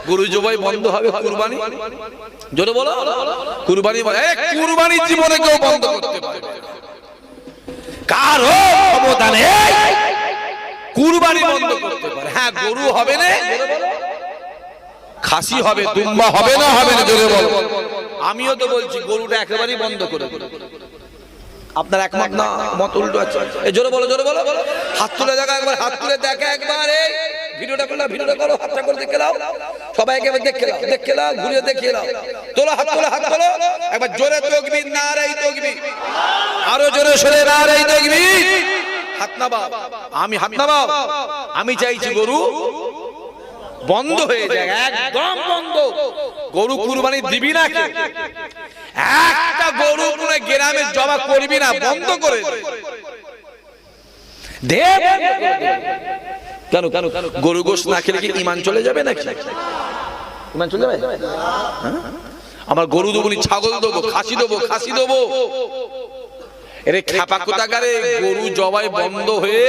গরু জবাই বন্ধ হবে কুরবানি? জোরে বলো কুরবানি। কুরবানি জীবনে কেউ বন্ধ করতে পারবে না, কারো ক্ষমতা নেই কুরবানি বন্ধ করতে পারে। হ্যাঁ গরু হবে না, খাসি হবে, দুম্বা হবে না, হবে না জোরে বলো। আমিও তো বলছি গরুটা একেবারেই বন্ধ করে। আপনার একমত না? মত উল্টো আছে। এই জোরে বলো, জোরে বলো। হাত তুলে দেখা একবার, হাত তুলে দেখা একবার। এই ভিডিওটা করো, ভিডিওটা করো, হাতটা করে দেখে নাও সবাইকে, দেখে নাও, দেখে নাও, ঘুরিয়ে দেখে নাও। তোলো হাত, তোলো হাত, তোলো একবার জোরে তাকবীর, নারে তাকবীর, আরো জোরে সরে নারে তাকবীর। হাত নামাও, আমি হাত নামাও। আমি চাইছি গরু বন্ধ হয়ে যায়, একদম বন্ধ। গরু কুরবানি দিবি না, একটা গরু পুরো গ্রামে জবা করবি না, বন্ধ করে দে। কেন কেন গরু গোশত না খেলে কি ঈমান চলে যাবে নাকি? ঈমান চলে যাবে? আমার গরু দেবো, ছাগল দেবো, খাসি দেবো, খাসি দেবো। এর খেপা কোথাকারে গরু জবাই বন্ধ হয়ে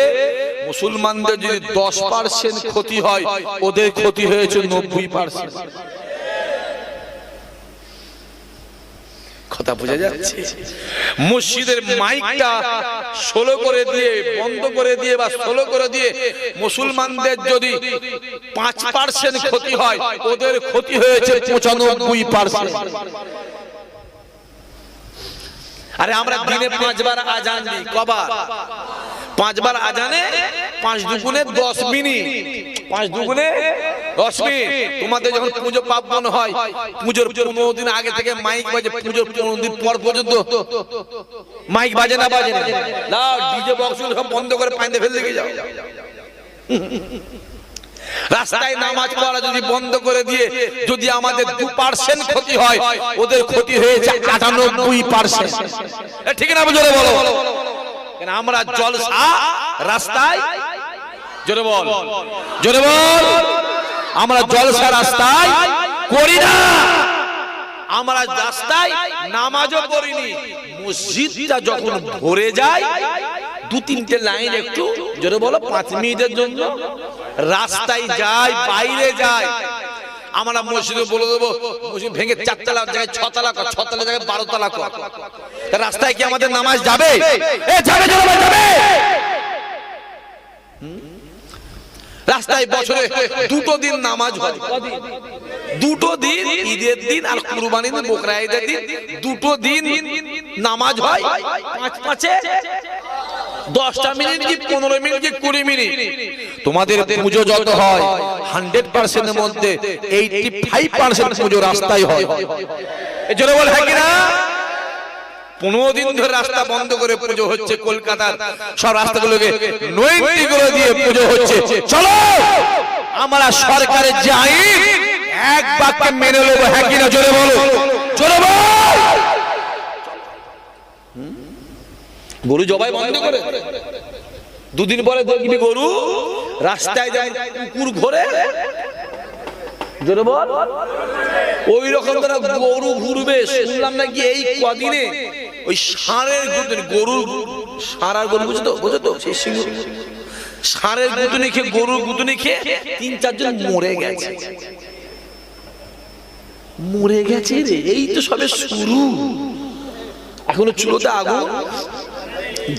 মুসলমানদের যদি 10% ক্ষতি হয়, ওদের ক্ষতি হয়েছে 90%। কথা বোঝা যাচ্ছে? মসজিদের মাইকটা 16 করে দিয়ে, বন্ধ করে দিয়ে বা 16 করে দিয়ে মুসলমানদের যদি 5% ক্ষতি হয়, ওদের ক্ষতি হয়েছে 95%। আরে আমরা দিনে 5 বার আজান দিই, কবার? 5 বার আজানে 5 দুগুণে 10 মিনিট, 5 দুগুণে 10 মিনিট। তোমাদের যখন পুজো পার্বণ হয়, পুজোর 15 দিন আগে থেকে মাইক বাজে, পুজোর 15 দিন পর পর্যন্ত মাইক বাজে না, বাজে না? লাও ডিজে বক্স সব বন্ধ করে পাইতে ফেলে দিয়ে যাও। রাস্তায় নামাজ পড়া যদি বন্ধ করে দিয়ে যদি আমাদের 2% ক্ষতি হয়, ওদের ক্ষতি হয়েছে 98%। ঠিক না? জোরে বলো। কেন আমরা জলসা রাস্তায়, জোরে বল, জোরে বল, আমরা জলসা রাস্তায় করি না। আমরা রাস্তায় নামাজও পড়িনি। মসজিদটা যখন ভরে যায়, 2-3টে লাইন একটু জোরে বলো 5 মিনিটের জন্য রাস্তায় যায়, বাইরে যায়। আমরা মসজিদে বলে দেবো মসজিদ ভেঙে 4 তলা জায়গায় 6 তলা কর, 6 তলা জায়গায় 12 তলা কর। রাস্তায় কি আমাদের নামাজ যাবে? যাবে, যাবে। রাস্তায় বছরে 2টো দিন নামাজ হয়, 2টো দিন, ঈদের দিন আর কুরবানির দিন, বকরা ঈদের দিন, 2টো দিন নামাজ হয়। 5-5-এ 10টা মিনিট কি 15 মিনিট কি 20 মিনিট। তোমাদের পুজো যত হয় 100% এর মধ্যে 85% পুজো রাস্তায় হয়। এই জোরে বল, হ্যাঁ কি না? 15 দিন ধরে রাস্তা বন্ধ করে পুজো হচ্ছে। কলকাতার সব রাস্তাগুলোকে 90 করে দিয়ে পুজো হচ্ছে। চলো আমরা সরকারের যে আইন এক বাক্যে মেনে নেব, হ্যাঁ কি না? জোরে বলো, জোরে বল। গরু জবাই বন্ধ করে 2 দিন পরে দেখবি গরু রাস্তায় যায়, কুকুর ঘোরে, জোরে বল। ওই রকম তারা গরু ঘুরবে। শুনলাম নাকি এই কদিনে ওই ষাঁড়ের গরুর, ষাঁড় আর গরু বুঝো তো, সেই সিংহ ষাঁড়ের গুতুনি খেয়ে, গরুর গুতুনি খেয়ে 3-4 জন মরে গেছে। মরে গেছে রে, এই তো সবে শুরু। এখনো চুলোতে আগুন,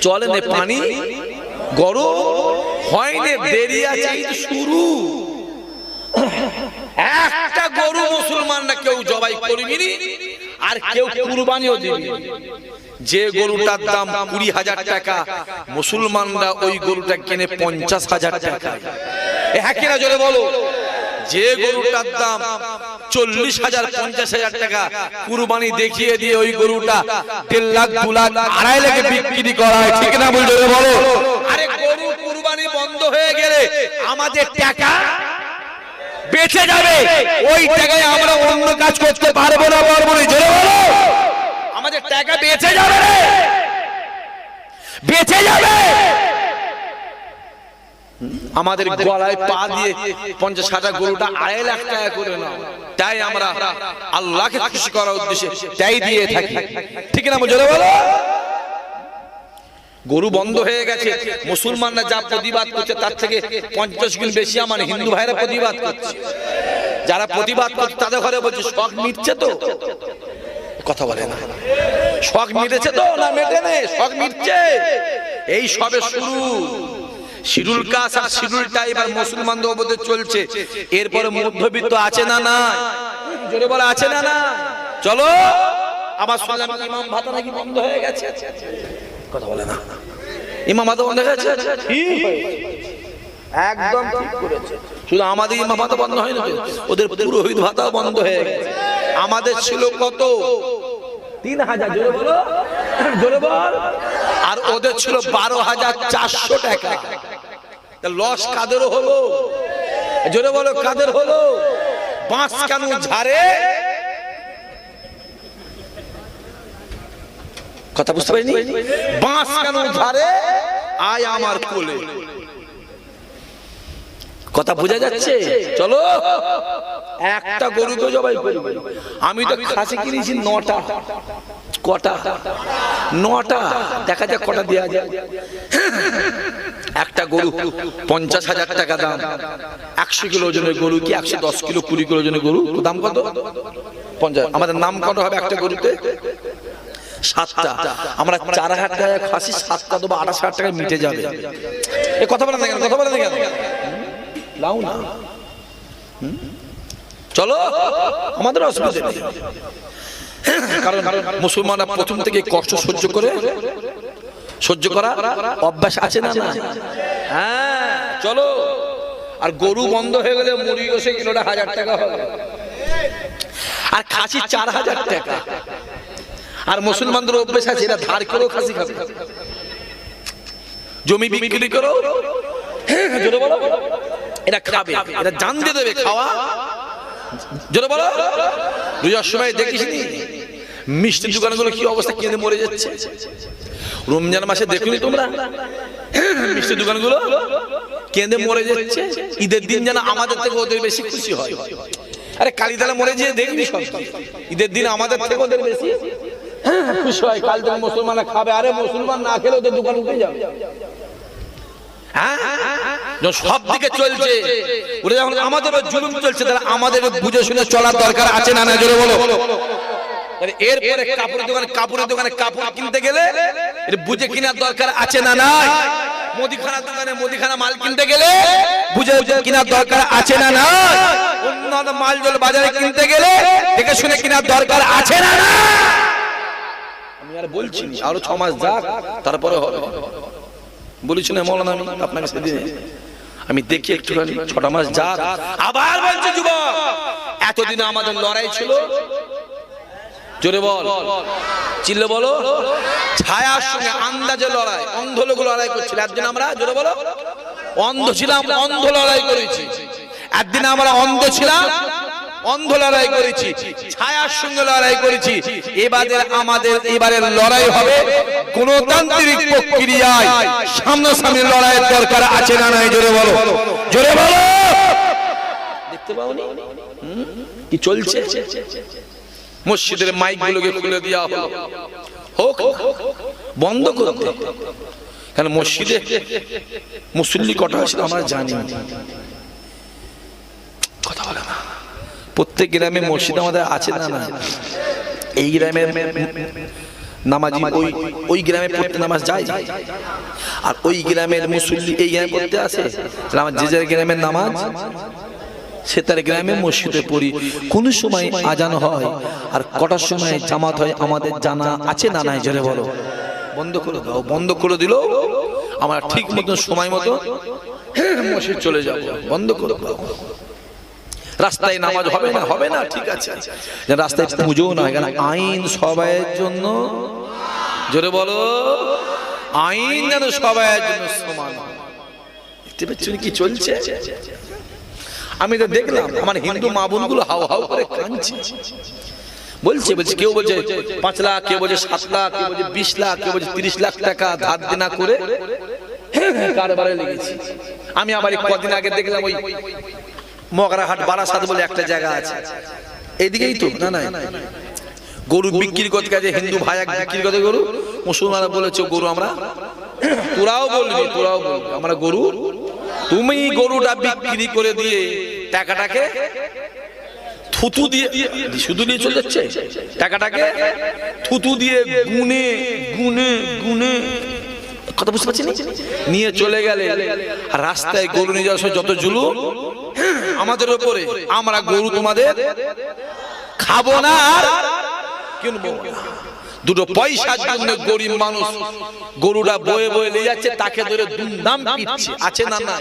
জলে নে পানি, গরম হয়নি, দেরি আছে, এই তো শুরু। একটা গরু মুসলমানরা কেউ জবাই করবি আর কেউ কুরবানিও দিবি। যে গরুটার দাম 20,000 টাকা, মুসলমানরা ওই গরুটা কিনে 50,000 টাকা। হ্যাঁ কিনা জোরে বলো। যে গরুটার দাম 40,000 50,000 টাকা, কুরবানি দেখিয়ে দিয়ে ওই গরুটা 1.5 লাখ 2 লাখ 2.5 লাখে বিক্রি করা হয়। ঠিক না? বল জোরে বলো। আরে গরু কুরবানি বন্ধ হয়ে গেলে আমাদের টাকা বেঁচে যাবে, ওই টাকায় আমরা অন্য কাজ করতে পারবো না, পারবো না। জোরে বলো। আমাদের টাকা বেঁচে যাবে, বেঁচে যাবে। আমাদের গলায় পা দিয়ে 50-60 গরুটা 2.5 লাখ টাকা করে নাও, তাই আমরা আল্লাহকে খুশি করার উদ্দেশ্যে তাই দিয়ে থাকি। ঠিক না? জোরে বলো। গরু বন্ধ হয়ে গেছে, মুসলমানরা যা প্রতিবাদ করছে তার থেকে 50 গুণ বেশি আমার হিন্দু ভাইরা প্রতিবাদ করছে। যারা প্রতিবাদ করছে তাদের ঘরে বলছে শখ মিটছে তো, কথা বলে না। শখ মিটেছে তো না মেটে নেই, শখ মিটছে, এই সবে শুরু। শিরুল কাস আর শিরুলটা এবার মুসলমানদের উপরে চলছে। এরপরে মধ্যবিত্ত আছে না না, জোরে বলা আছে না না। চলো, আবার শুনলাম ইমাম ভাতা নাকি বন্ধ হয়ে গেছে, কথা বলে না। ইমাম ভাতা বন্ধ হয়ে গেছে, একদম ঠিক করেছে। শুধু আমাদের ইমাম ভাতা বন্ধ হয়নি, ওদের পুরোহিত ভাতাও বন্ধ হয়ে গেছে। আমাদের ছিল কত? 3000, জোরে বলো, জোরে বল। আর ওদের ছিল 12,400 টাকা। লস কাদেরও হলো, জোরে বলো কাদের হলো? বাঁশ কেন ঝাড়ে, কথা বুঝতে পারিনি? বাঁশ কেন ঝাড়ে আয় আমার কোলে, কথা বোঝা যাচ্ছে? চলো, একটা গরু তো জবাই করি। আমি তো খাসি কিনেছি 9টা। কটা? 9টা। দেখা যাক কটা দেওয়া যায়। একটা গরু 50,000 টাকা দাম। 100 কিলো ওজনের গরু কি 110 কিলো 20 কিলো ওজনের গরু দাম কত? 50। আমাদের নাম কত হবে একটা গরুতে? 7টা। আমরা 4,000 টাকা খাসি 7টা দেবো, 28,000 টাকায় মিটে যাবে। এই কথা বলেন না কেন, কথা বলেন না কেন? লাও না, চলো, আমাদের অসুবিধা নেই। কারণ মুসলমানরা প্রথম থেকে কষ্ট সহ্য করা অভ্যাস আছে না না? হ্যাঁ, চলো। আর গরু বন্ধ হয়ে গেলে মুরগি গোশে কিলোটা 1000 টাকা হবে, আর খাসি 4,000 টাকা। আর মুসলমানদের অভ্যাস আছে এরা ধার করেও খাসি খাবে, জমি বিক্রি করো, জোরে বলো, এরা খাবে, এরা জান দিয়ে দেবে খাওয়া, জোরে বলো। রোজার সময় দেখিসনি মিষ্টির দোকানগুলো কি অবস্থা, কেঁদে মরে যাচ্ছে? রমজান মাসে দেখুনি তোমরা মিষ্টির দোকানগুলো কেঁদে মরে যাচ্ছে? ঈদের দিন যেন আমাদের থেকে ওদের বেশি খুশি হয়। আরে কালীতলা মরে যেয়ে দেখবি সব, ঈদের দিন আমাদের থেকে ওদের বেশি খুশি হয়। কাল থেকে মুসলমানরা খাবে, আরে মুসলমান না খেলে ওদের দোকান উঠে যাবে। সব দিকে চলছে, ওরা যখন আমাদের জুলুম চলছে, তাহলে আমাদের বুঝে শুনে চলার দরকার আছে না না? জোরে বলো। এরপরে কাপড়ের দোকানে কাপড় কিনতে গেলে বুঝে কেনার দরকার আছে না না? মুদিখানার দোকানে মুদিখানা মাল কিনতে গেলে বুঝে কেনার দরকার আছে না না? অন্যান্য মাল জল বাজারে কিনতে গেলে দেখে শুনে কেনার দরকার আছে না না? আমি আর বলছি আরো 6 মাস যাক, তারপরে হবে। বলেছি না মৌলানা আমি আপনাকে সেদিন, আমি দেখি একটুখানি 6টা মাস যাক। আবার বলছি যুবক, এতদিন আমাদের লড়াই ছিল, জোরে বল, চিল্লে বলো, ছায়ার সঙ্গে আন্দাজে লড়াই, অন্ধ লোক লড়াই করছিল। একদিন আমরা, জোরে বলো, অন্ধ ছিলাম, অন্ধ লড়াই করেছি। একদিন আমরা অন্ধ ছিলাম, অন্ধ লড়াই করেছি, ছায়ার সঙ্গে লড়াই করেছি। এবারের লড়াই হবে গণতান্ত্রিক প্রক্রিয়ায়, সামনাসামনি লড়াইয়ের দরকার আছে না নাই? জোরে বলো, জোরে বলো। দেখতে পাওনি কি চলছে? মসজিদের মাইক গুলোকে খুলে দেওয়া হলো, হোক বন্ধ করতে। কারণ মসজিদে মুসল্লি কটা আছে আমরা জানি, কথা বলে না। প্রত্যেক গ্রামে মসজিদ আমাদের আছে না না? এই গ্রামের নামাজি ওই গ্রামে পড়তে নামাজ যায়, আর ওই গ্রামের মুসল্লি এই গ্রামে পড়তে আসে। আমার যে যার গ্রামের নামাজ সে তার গ্রামে মসজিদে পড়ি। কোন সময় আজান হয় আর কটার সময় জামাত হয় আমাদের জানা আছে না নাই? জোরে বলো। বন্ধ করে দাও, বন্ধ করে দিল আমরা ঠিক মতো সময় মতো মসজিদ চলে যাব, বন্ধ করে দাও। রাস্তায় নামাজ হবে না, হবে না, ঠিক আছে, রাস্তায় পুজো না, কেন আইন সবাইয়ের জন্য, জোরে বলো, আইন যেন সবাইয়ের জন্য সমান। দেখতে পাচ্ছেন কি চলছে? আমি তো দেখলাম আমার হিন্দু মা বোনগুলো হাউ হাউ করে কাঁদছে, বলছে কেউ বলছে 5 লাখ, কেউ বলছে 7 লাখ, কেউ বলছে 20 লাখ, কেউ বলছে 30 লাখ টাকা ধার দেনা করে কারবারে লেগেছে। আমি আবার কদিন আগে দেখলাম ওই মগরাহাট বারাসাত বলে একটা জায়গা আছে, এইদিকেই তো না না, গরু বিক্রি করতে গেছে হিন্দু ভাই এক বিক্রি করতে গরু, মুসলমানরা বলেছে গরু আমরা, তোরাও বলবি আমরা গরু, তুমি গরুটা বিক্রি করে দিয়ে টাকাটাকে থুতু দিয়ে শুধু নিয়ে চলে যাচ্ছে টাকাটাকে, থুতু দিয়ে গুনে গুনে গুনে, কথা বুঝতে পারছি নিয়ে চলে গেলে। আর রাস্তায় গরু নিয়ে যাওয়ার সময় যত জুলুম আমাদের উপরে, আমরা গরু তোমাদের খাবো না আর কিনবো না। দুটো পয়সার জন্য গরিব মানুষ গরুটা বয়ে বয়ে নিয়ে যাচ্ছে, তাকে ধরে দুমদাম পিটছে, আছে না না?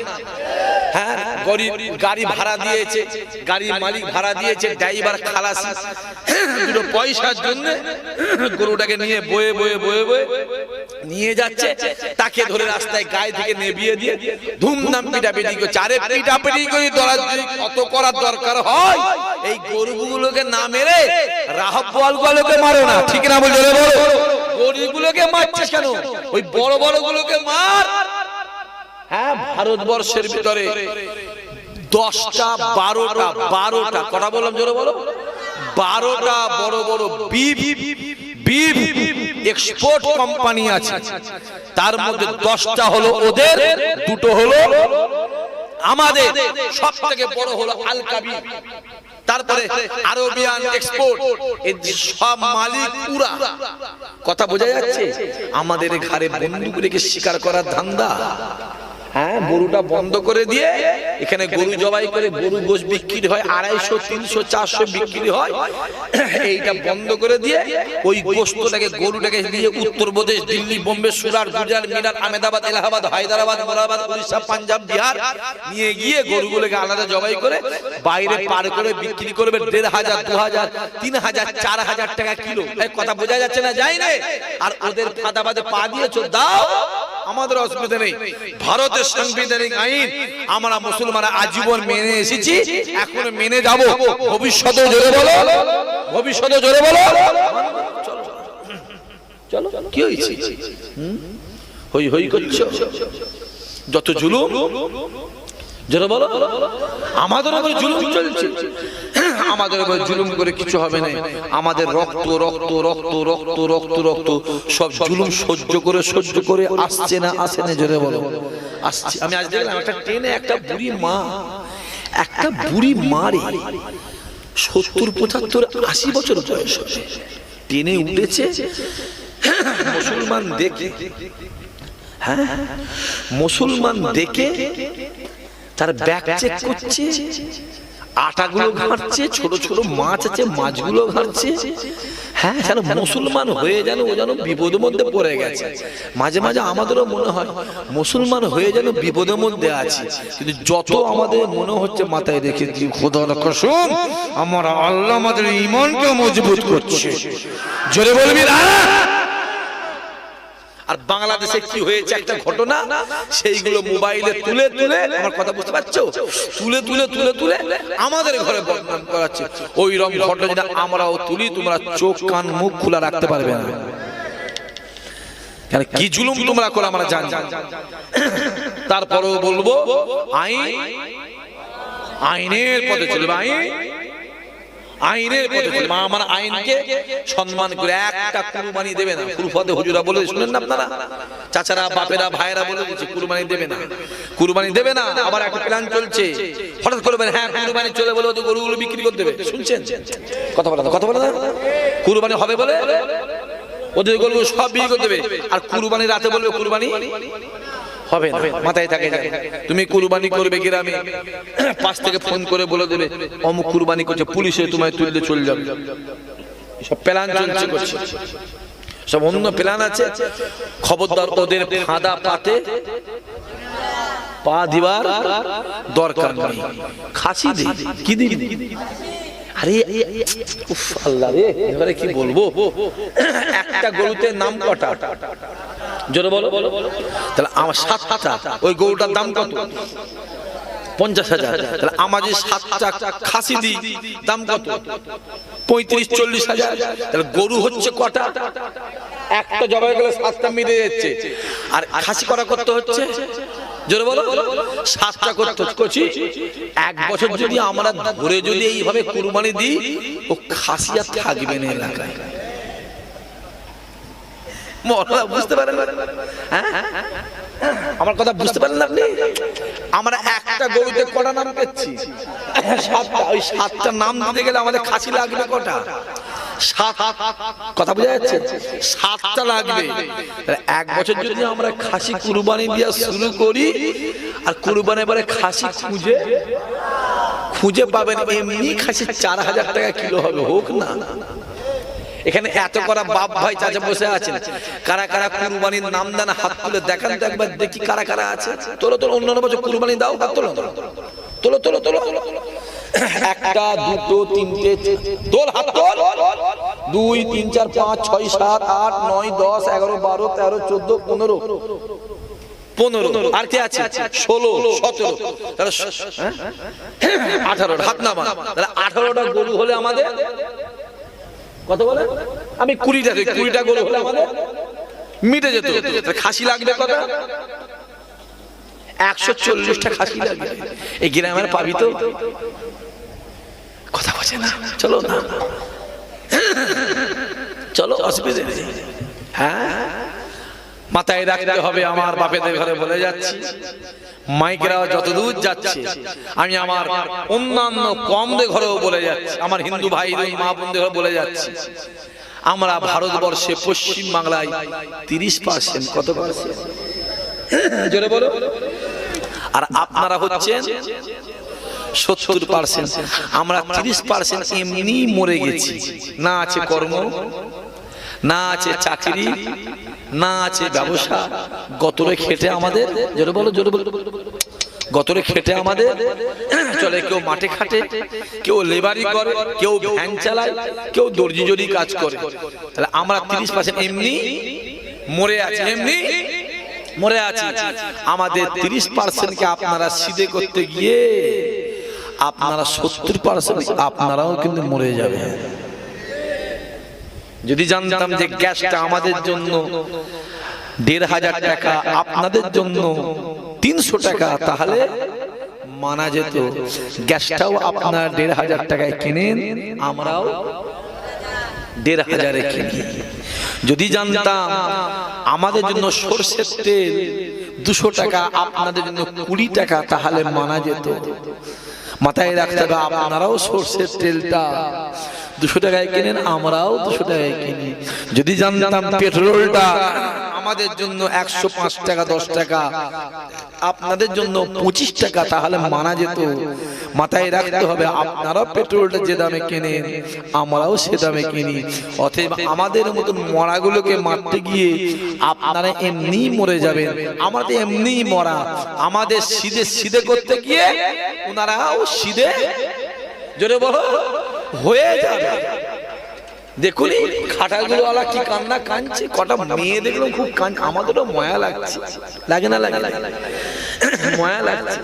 হ্যাঁ, গরিব গাড়ি ভাড়া দিয়েছে, গাড়ির মালিক ভাড়া দিয়েছে, ড্রাইভার খালাসি, দুটো পয়সার জন্য গরুটাকে নিয়ে বয়ে বয়ে বয়ে বয়ে নিয়ে যাচ্ছে, তাকে ধরে রাস্তায় গায়ে থেকে নেবিয়ে দিয়ে ধুমধাম পিটাপিটি করছে। আরে পিটাপিটি করে কত করার দরকার হয়? এই গরুগুলোকে না মেরে রাহাব বোয়ালগুলোকে মারো না, ঠিক না? বলে গরিবগুলোকে মারছিস কেন? ওই বড় বড় গুলোকে মার। হ্যাঁ, ভারতবর্ষের ভিতরে 10টা 12টা কথা বললাম, জোরে বলো, 12টা বড় বড় বিফ এক্সপোর্ট কোম্পানি আছে। তার মধ্যে 10টা হলো ওদের, 2টো হলো আমাদের। সব থেকে বড় হলো আল কাবির, তারপরে আরবিয়ান এক্সপোর্ট। এই সব মালিক পুরা, কথা বোঝা যাচ্ছে? আমাদের ঘরে বন্দুক রেখে শিকার করার ধান্দা। হ্যাঁ, গরুটা বন্ধ করে দিয়ে এখানে গরু জবাই করে গরু গোশ বিক্রি হয়, 250, 300, 400 বিক্রি হয়। এইটা বন্ধ করে দিয়ে ওই গোশতটাকে, গরুটাকে নিয়ে উত্তরপ্রদেশ, দিল্লি, বোম্বে, সুরাট, গুজরাট, মিনার, আহমেদাবাদ, এলাহাবাদ, হায়দ্রাবাদ, মোরাদাবাদ, উড়িষ্যা, পাঞ্জাব, বিহার নিয়ে গিয়ে গরুগুলোকে আলাদা জবাই করে বাইরে পার করে বিক্রি করবে 1500, 2000, 3000, 4000 টাকা কিলো। কথা বোঝা যাচ্ছে না? যাই না। আর ওদের ফাঁদাবাদে পা দিয়েছো, দাও, আমাদের অসুবিধা নেই। ভারতের সাংবিধানিক আইন আমরা মুসলমানরা আজীবন মেনে এসেছি, এখন মেনে যাব, ভবিষ্যতে জোরে বলো, ভবিষ্যতে জোরে বলো। চলো, কি হয়েছে? হই হই করছো, যত জুলুম, জোরে বলো। আমাদের উপরে জুলুম চলছে, আমাদের উপরে জুলুম করে কিছু হবে না। আমাদের রক্ত রক্ত রক্ত রক্ত রক্ত রক্ত সব জুলুম সহ্য করে আসছে না, আসে না? জোরে বলো, আসছে। আমি আজ দেখলাম একটা ট্রেনে একটা বুড়ি মারে 70, 75, 80 বছর বয়স, ট্রেনে উঠেছে। মুসলমান দেখে, হ্যাঁ, মুসলমান দেখে তার ব্যাগ চেক করছে, আটাগুলো ঘাঁটছে, ছোট ছোট মাছ আছে, মাছগুলো ঘাঁটছে। হ্যাঁ, যেন মুসলমান হয়ে যেন ও যেন বিপদের মধ্যে পড়ে গেছে। মাঝে মাঝে আমাদেরও মনে হয় মুসলমান হয়ে যেন বিপদের মধ্যে আছে, কিন্তু যত আমাদের মনে হচ্ছে মাথায় রেখে দিই, খোদার কসম আমার আল্লাহ আমাদের ঈমানকে মজবুত করছে। জোরে বলবি না? আর বাংলাদেশে কি হয়েছে একটা ঘটনা, সেইগুলো মোবাইলে তুলে তুলে, আমার কথা বুঝতে পারছো, তুলে তুলে তুলে তুলে আমাদের ঘরে বদনাম করাচ্ছে। ওই রকম ঘটনা যদি আমরাও তুলি, তোমরা চোখ কান মুখ খোলা রাখতে পারবে না। কেন কি জুলুম তোমরা করো আমরা জানি। তারপরেও বলবো, আইনের পথে চলবে, আইনের পথে চলবে। আমার আইনকে সম্মান করে একটা কুরবানি দেবে না। কুরবানি হুজুরা বলে শুনেন না আপনারা, চাচারা, বাপেরা, ভাইয়েরা বলে দিচ্ছে কুরবানি দেবে না, কুরবানি দেবে না। আবার একটা প্ল্যান চলছে, হঠাৎ করবেন হ্যাঁ কুরবানি চলে বলে ওদের গরুগুলো বিক্রি করে দেবে। শুনছেন? কথা বলে না, কুরবানি হবে বলে ওদের গরু সব বিক্রি করে দেবে, আর কুরবানি রাতে বলবে কুরবানি হবে না। মাথায় থাকে, তুমি কুরবানি করবে গ্রামে, পাশ থেকে ফোন করে বলে দেবে অমুক কুরবানি করছে, পুলিশে তোমায় তুলতে চলে যাবে। সব প্ল্যান চলছে, সব অন্য প্ল্যান আছে। খবরদার, ওদের ফাঁদা পাতে পা দিবার দরকার নেই। খাসি দি কি দিবি? আরে আল্লাহ রে, এবারে কি বলবো, একটা গরুতে নাম কটা? জোরে বলো। তাহলে আমার 7টা, ওই গরুটার দাম কত? 50,000। তাহলে আমার যে 7টা খাসি দিই, দাম কত? 35-40,000। তাহলে গরু হচ্ছে কটা? একটা জবাই গেলে 7টা মিলে যাচ্ছে, আর খাসি করা করতে হচ্ছে, জোরে বলো, 7টা করছি। 1 বছর যদি আমরা ধরে যদি এইভাবে কুরবানি দিই, ও খাসি আর থাকবে না এলাকায়। বুঝতে পারেন? আমার কথা বুঝতে পারলেন আপনি? আমরা একটা গরুতে কটা নাম পেয়েছি? সাতটা। ওই সাতটা নাম দিতে গেলে আমাদের খাসি লাগবে কটা? সাত। কথা বোঝা যাচ্ছে? সাতটা লাগবে। এক বছর যদি আমরা খাসি কুরবানি দিয়ে শুরু করি, আর কুরবানি এবারে খাসি খুঁজে পাবেন, এমনি খাসি 4000 টাকা কিলো হবে, হোক না। এখানে এত করা বাপ ভাই চাচা বসে আছেন, কারা কারা কুরবানির নাম দেন হাত তুলে দেখান তো একবার দেখি কারা কারা আছে। তোলো তোলো, অন্যান্য বছর কুরবানি দাও, হাত তোলো তোলো তোলো তোলো। একটা, দুটো, তিনটে, তোল হাত তোল। 2 3 4 5 6 7 8 9 10 11 12 13 14 15 আর কি আছে? 16 17 তাহলে 18 হাত নামা। তাহলে 18টা গরু হলে আমাদের কত বলে? আমি 20টা গরু হলে আমাদের মিটে যেত। খাসি লাগবে কত? 140টা খাসি লাগবে। এই গ্রামের পাবি তো? কথা বলছে না, চলো না, চলো, অসুবিধা নেই। হ্যাঁ, মাথায় রাখতে হবে। আমার বাপেদের ঘরে বলে যাচ্ছি, মাইকেরা যত দূর যাচ্ছে, আমি আমার অন্যান্য কমদের ঘরেও বলে যাচ্ছি, আমার হিন্দু ভাই মা বোনদের ঘরে বলে যাচ্ছি, আমরা ভারতবর্ষে পশ্চিম বাংলায় 30%। কত পার্সেন্ট? জোরে বলো। আর আপনারা হচ্ছেন 70%। আমরা 30% এমনি মরে গেছি। না আছে কর্ম, না আছে চাকরি, না আছে ব্যবসা। গতরে খেটে আমাদের, জোরে বলো জোরে বলো, গতরে খেটে আমাদের চলে। কেউ মাঠে খাটে, কেউ লেবারি করে, কেউ ভ্যান চালায়, কেউ দর্জি জরি কাজ করে। তাহলে আমরা 30% এমনি মরে আছি, এমনি মরে আছি। আমাদের 30%কে আপনারা সিধে করতে গিয়ে আপনারা 70% আপনারাও কিন্তু মরে যাবে। যদি জানতাম যে গ্যাসটা আমাদের জন্য 1500 টাকা, আপনাদের জন্য 300 টাকা, তাহলে মানা যেত। গ্যাসটাও আপনার 1500 টাকায় কিনেন, আমরাও 1500-এ কিনি। যদি জানতাম আমাদের জন্য সরষের তেল 200 টাকা, আপনাদের জন্য 20 টাকা, তাহলে মানা যেত। মাথায় রাখতে হবে, আপনারাও সরষের তেলটা 200 টাকায় কিনেন, আমরাও 200 টাকায় কিনি। যদি জানতাম পেট্রোলটা আমাদের জন্য 105 টাকা 10 টাকা, আপনাদের জন্য 25 টাকা, তাহলে মানা যেত। মাথায় রাখতে হবে, আপনারাও পেট্রোলটা যে দামে কেনেন, আমরাও সে দামে কিনি। অতএব আমাদের মতন মরাগুলোকে মারতে গিয়ে আপনারা এমনি মরে যাবেন। আমাদের এমনি মরা, আমাদের সিধে করতে গিয়ে ওনারাও সিধে, জোরে বলো, হয়ে যাবে। দেখুন খাটাগুলো ওয়ালা কি কান্না কাঁদছে, কটা মেয়ে দেখলাম খুব কাঁদছে, আমাদেরও মায়া লাগছে, লাগে না? লাগে, মায়া লাগছে।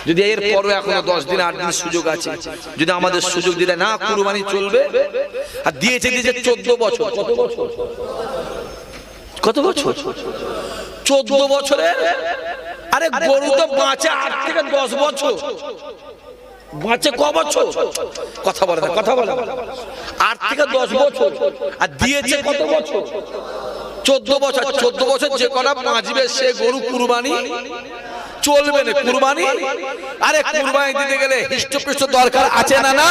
যদি এর পরে এখনো 10 দিন 8 দিন সুযোগ আছে, যদি আমাদের সুযোগ দিলে না কুরবানি চলবে। আর দিয়েছে 14 বছর। কত বছর? কত বছর? 14 বছরে। আরে গরু তো বাঁচে 8 থেকে 10 বছর। বাঁচে ক বছর? কথা বলে না, কথা বলে 8 থেকে 10 বছর। আর দিয়েছে কত বছর? 14 বছর। 14 বছর যে কটা বাঁচবে সে গরু কুরবানি চলবে না। কুরবানি, আরে কুরবানি দিতে গেলে হৃষ্টপুষ্ট দরকার আছে না? না,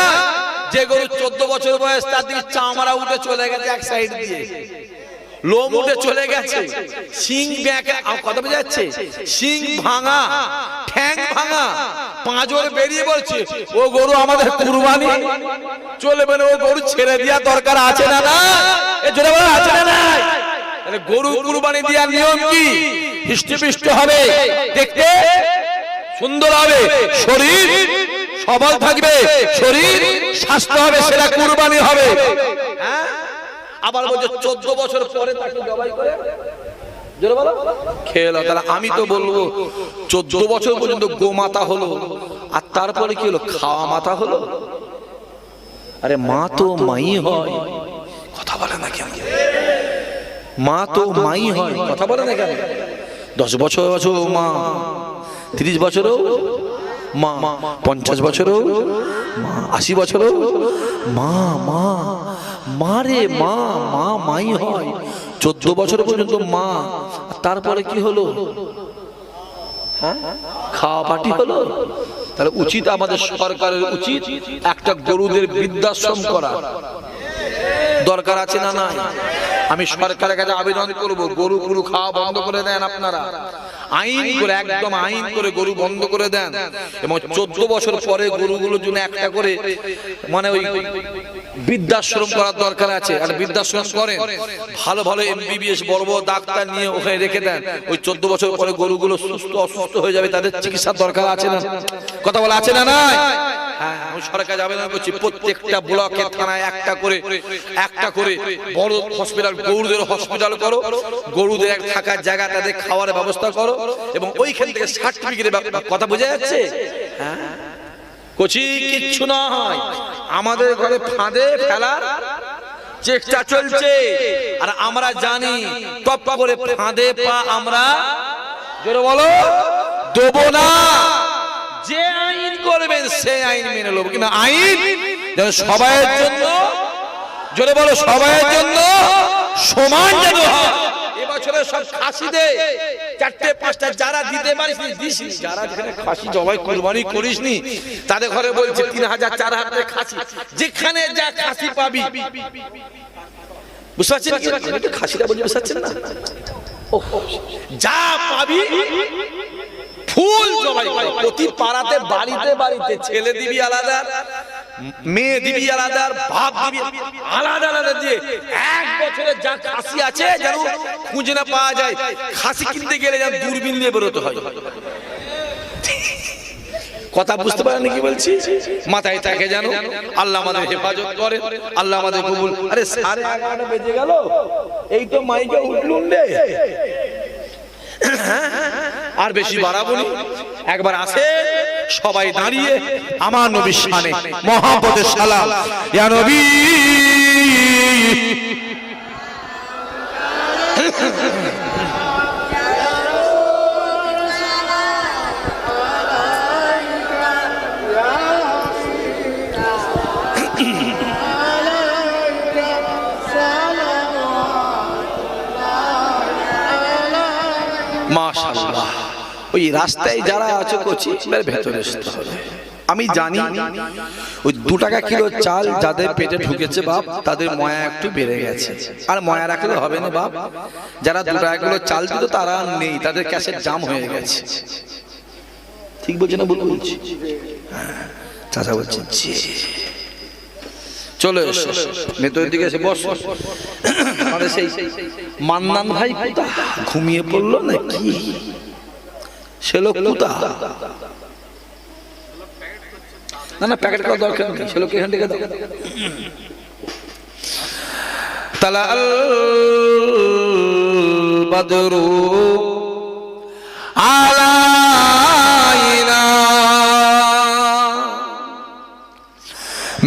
যে গরু 14 বছর বয়স, তার দিকে চামড়া উঠে চলে গেছে এক সাইড দিয়ে, লোম উঠে চলে গেছে, শিং ব্যাকে, কথা বোঝা যাচ্ছে, শিং ভাঙা, ঠ্যাং ভাঙা, পাঁজর বেরিয়ে বলছে, ও গরু আমাদের কুরবানি চলবে না, ও গরু ছেড়ে দেওয়া দরকার আছে না? না, এ জোরে বলা আছে না? নাই। তাহলে গরু কুরবানি দেওয়ার নিয়ম কি? হৃষ্টপুষ্ট হবে, দেখতে সুন্দর হবে, শরীর সবল থাকবে, শরীর স্বাস্থ্য হবে, সেটা কুরবানি হবে। হ্যাঁ, আবার বলছে 14 বছর পরে তাকে জবাই করে জোরে বলো খেলো। তাহলে আমি তো বলবো 14 বছর পর্যন্ত গোমাতা হলো, আর তারপরে কি হলো? খাওয়া মাথা হলো। আরে মা তো মাই হয়, কথা বলে না কেন? মা তো মাই হয়, কথা বলে না কেন? 10 বছর মা, 30 বছরও মা, 50 বছরও মা, 80 বছরও মা। মা মারে মা, মা মাই হয় 14 বছর পর্যন্ত মা। তারপরে কি হলো? খাওয়া পার্টি হলো। তাহলে উচিত আমাদের সরকারের উচিত একটা গরুদের বৃদ্ধাশ্রম করা দরকার আছে না নাই? আমি সরকারের কাছে আবেদন করব, গরু খাওয়া বন্ধ করে দেন আপনারা, আইন করে, একদম আইন করে গরু বন্ধ করে দেন। এবং 14 বছর পরে গরুগুলোর জন্য একটা করে মানে ওই বৃদ্ধাশ্রম করার দরকার আছে। আর বৃদ্ধাশ্রম করেন, ভালো ভালো MBBS বড় বড় ডাক্তার নিয়ে ওখানে রেখে দেন। ওই 14 বছর পরে গরুগুলো সুস্থ অসুস্থ হয়ে যাবে, তাদের চিকিৎসার দরকার আছে না? কথা বলা আছে না নাই? হ্যাঁ, আমি সরকার আবেদন করছি প্রত্যেকটা ব্লকে থানায় একটা করে বড় হসপিটাল, গরুদের হসপিটাল করো, গরুদের থাকার জায়গা, তাদের খাওয়ার ব্যবস্থা করো, এবং ওইখান থেকে সার্টিফিকেট। কথা বোঝা যাচ্ছে? হ্যাঁ, কোচি কিচ্ছু না হয়, আমাদের ঘরে ফাঁদে ফেলার চেষ্টা চলছে। আর আমরা জানি টপ করে ফাঁদে পা আমরা জোরে বলো দেবো না। যে আইন করবেন সে আইন মেনে নেব, কিন্তু আইন যেন সবাইয়ের জন্য, জোরে বলো সবাইয়ের জন্য সমান যেন হয়। এবছরে সব খাসি দে 4-5টা, যারা দিতে পারিস দিস, যারা যেখানে খাসি জবাই কুরবানি করিসনি তাদের ঘরে বলছে 3000-4000 খাসি, যেখানে যা খাসি পাবি। বুঝতে পারছেন? খাসিটা বলতে পারছেন না? যা পাবি ফুল জবাই করে প্রতি পাড়াতে, বাড়িতে বাড়িতে, ছেলে দিবি আলাদা, মেয়ে দিবি আলাদা, বাপ দিবি আলাদা আলাদা দিয়ে এক বছরে যা খাসি আছে যেন খুঁজে না পাওয়া যায়। খাসি কিনতে গেলে যেন দূরবীন নিয়ে বেরোতে হয়। কথা বুঝতে পারেন কি বলছি? মাথায় থাকে যেন। আল্লাহ আমাদের হেফাজত করে, আল্লাহ আমাদের কবুল। আরে 11:30 বেজে গেল, এই তো মাইকে উঠলুন রে। আর বেশি বাড়াবো না, একবার আসে সবাই দাঁড়িয়ে আমার নবীর শানে মুহাম্মদের সালাম। ইয়া নবী মাশাআল্লাহ। ওই রাস্তায় যারা আছে কোচি ভেতরে আসতে হবে। আমি জানি ওই 2 টাকা কিলো চাল যাদের পেটে ঢুকেছে বাপ, তাদের ময়া একটু বেড়ে গেছে। আর ময়া রাখলে হবে না বাপ, যারা 2 টাকা কিলো চাল দিত তারা নেই, তাদের ক্যাশের জাম হয়ে গেছে। ঠিক বলছি না? বলছি চাচা বলছেন চলো এসো, নেতোর দিকে এসে বস। আমাদের সেই মান্নান ভাই ঘুমিয়ে পড়লো নাকি? সে লোক না প্যাকেট করার দরকার নেই, সে লোক এখান থেকে দাও। তালা আল বাদরু আলাইনা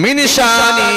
মিন শানি